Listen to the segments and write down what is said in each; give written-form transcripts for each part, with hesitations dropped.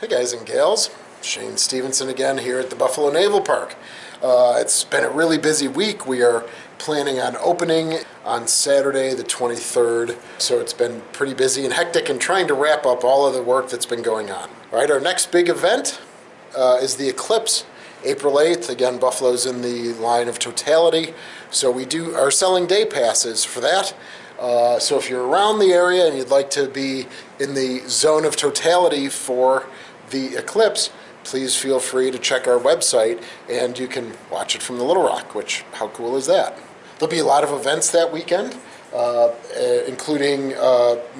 Hey guys and gals, Shane Stevenson again here at the Buffalo Naval Park. It's been a really busy week. We are planning on opening on Saturday the 23rd, so it's been pretty busy and hectic and trying to wrap up all of the work that's been going on. All right, our next big event is the Eclipse, April 8th. Again, Buffalo's in the line of totality, so we are selling day passes for that. So if you're around the area and you'd like to be in the zone of totality for the eclipse, please feel free to check our website and you can watch it from the Little Rock, which, how cool is that? There'll be a lot of events that weekend, including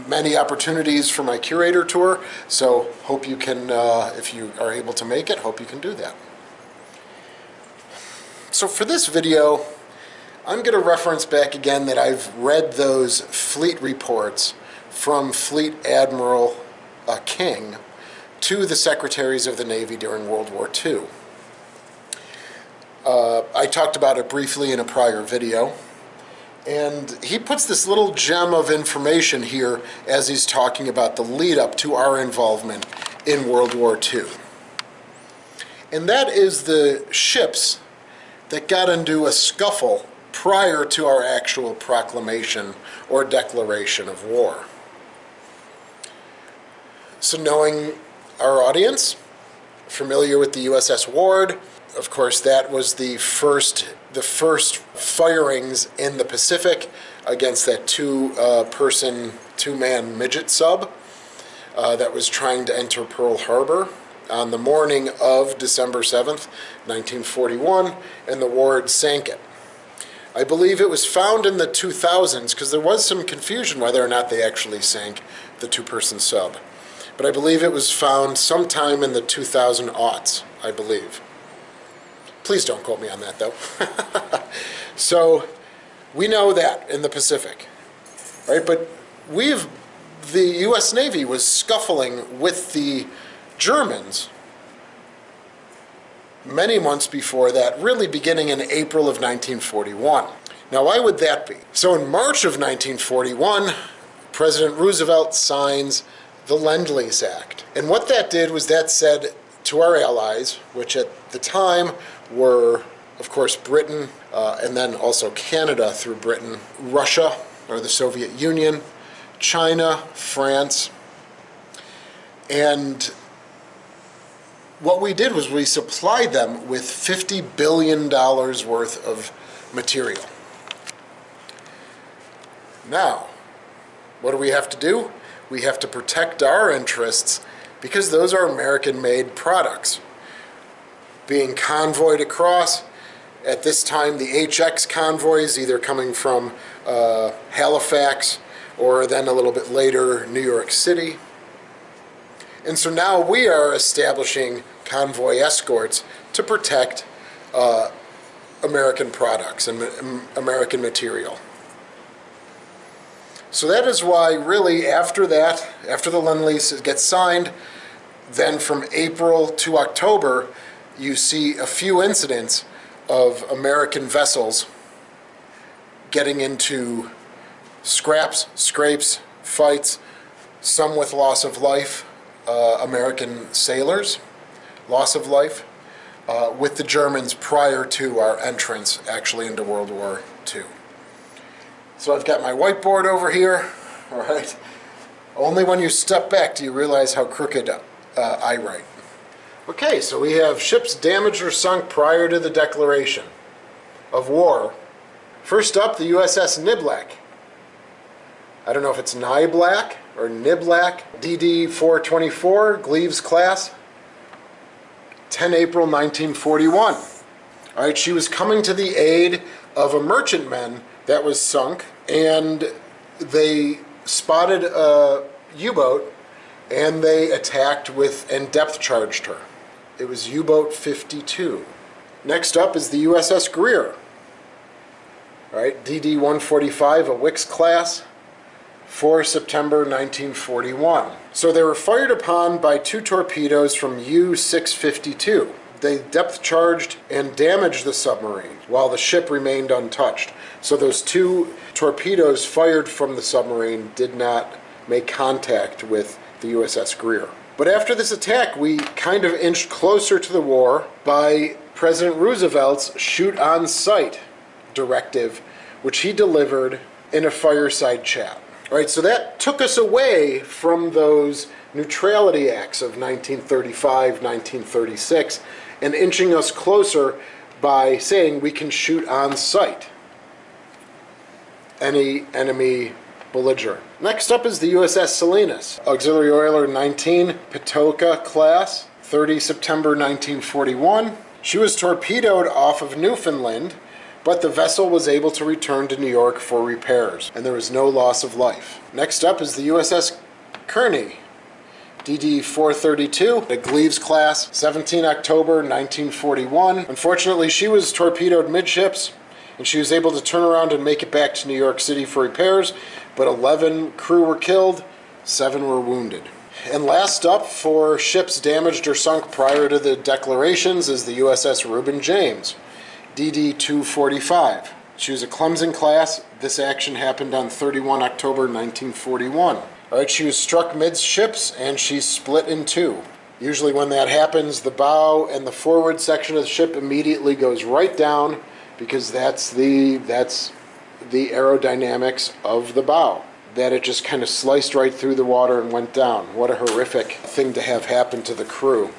many opportunities for my curator tour, so hope you can, if you are able to make it, hope you can do that. So for this video, I'm going to reference back again that I've read those fleet reports from Fleet Admiral King to the Secretaries of the Navy during World War II. I talked about it briefly in a prior video, and he puts this little gem of information here as he's talking about the lead up to our involvement in World War II. And that is the ships that got into a scuffle prior to our actual proclamation or declaration of war. So knowing our audience, familiar with the USS Ward, of course that was the first firings in the Pacific against that two-man midget sub that was trying to enter Pearl Harbor on the morning of December 7th, 1941, and the Ward sank it. I believe it was found in the 2000s, because there was some confusion whether or not they actually sank the two-person sub. But I believe it was found sometime in the 2000 aughts, I believe. Please don't quote me on that, though. So we know that in the Pacific, right? But the U.S. Navy was scuffling with the Germans many months before that, really beginning in April of 1941. Now, why would that be? So in March of 1941, President Roosevelt signs the Lend-Lease Act. And what that did was that said to our allies, which at the time were, of course, Britain, and then also Canada through Britain, Russia, or the Soviet Union, China, France, and what we did was we supplied them with $50 billion worth of material. Now, what do we have to do? We have to protect our interests because those are American-made products being convoyed across. At this time, the HX convoys, either coming from Halifax or then a little bit later, New York City. And so now we are establishing convoy escorts to protect American products and American material. So that is why really after that, after the Lend-Lease gets signed, then from April to October, you see a few incidents of American vessels getting into scraps, scrapes, fights, some with loss of life, American sailors, loss of life, with the Germans prior to our entrance actually into World War II. So I've got my whiteboard over here, all right. Only when you step back do you realize how crooked I write. Okay, so we have ships damaged or sunk prior to the declaration of war. First up, the USS Niblack. I don't know if it's Niblack or Niblack, DD-424, Gleaves class, 10 April 1941. All right, she was coming to the aid of a merchantman that was sunk, and they spotted a U-boat, and they attacked and depth charged her. It was U-boat 52. Next up is the USS Greer. All right, DD-145, a Wicks class, 4 September 1941. So they were fired upon by two torpedoes from U-652. They depth charged and damaged the submarine while the ship remained untouched. So those two torpedoes fired from the submarine did not make contact with the USS Greer. But after this attack, we kind of inched closer to the war by President Roosevelt's shoot-on-sight directive, which he delivered in a fireside chat. All right, so that took us away from those neutrality acts of 1935, 1936, and inching us closer by saying we can shoot on sight any enemy belligerent. Next up is the USS Salinas, Auxiliary Oiler 19, Patoka class, 30 September 1941. She was torpedoed off of Newfoundland, but the vessel was able to return to New York for repairs, and there was no loss of life. Next up is the USS Kearney, DD-432, a Gleaves class, 17 October 1941. Unfortunately, she was torpedoed midships, and she was able to turn around and make it back to New York City for repairs, but 11 crew were killed, 7 were wounded. And last up for ships damaged or sunk prior to the declarations is the USS Reuben James, DD-245. She was a Clemson class. This action happened on 31 October 1941. All right, she was struck midships and she's split in two. Usually when that happens, the bow and the forward section of the ship immediately goes right down because that's the aerodynamics of the bow. That it just kind of sliced right through the water and went down. What a horrific thing to have happen to the crew.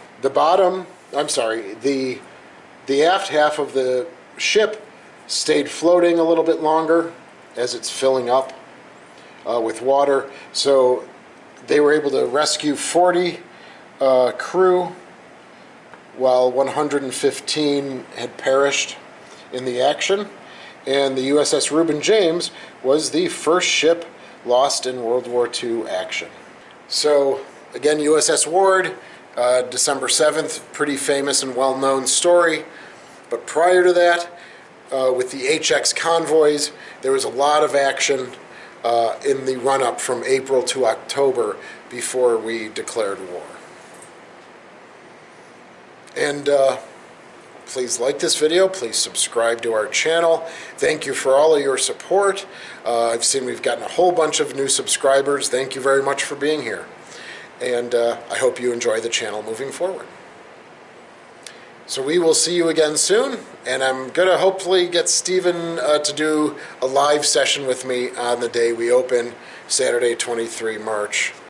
The aft half of the ship stayed floating a little bit longer as it's filling up with water. So they were able to rescue 40 crew while 115 had perished in the action. And the USS Reuben James was the first ship lost in World War II action. So again, USS Ward, December 7th, pretty famous and well-known story. But prior to that, with the HX convoys, there was a lot of action in the run-up from April to October before we declared war. And please like this video, please subscribe to our channel. Thank you for all of your support. I've seen we've gotten a whole bunch of new subscribers. Thank you very much for being here. And I hope you enjoy the channel moving forward. So we will see you again soon, and I'm going to hopefully get Stephen to do a live session with me on the day we open, Saturday, 23 March.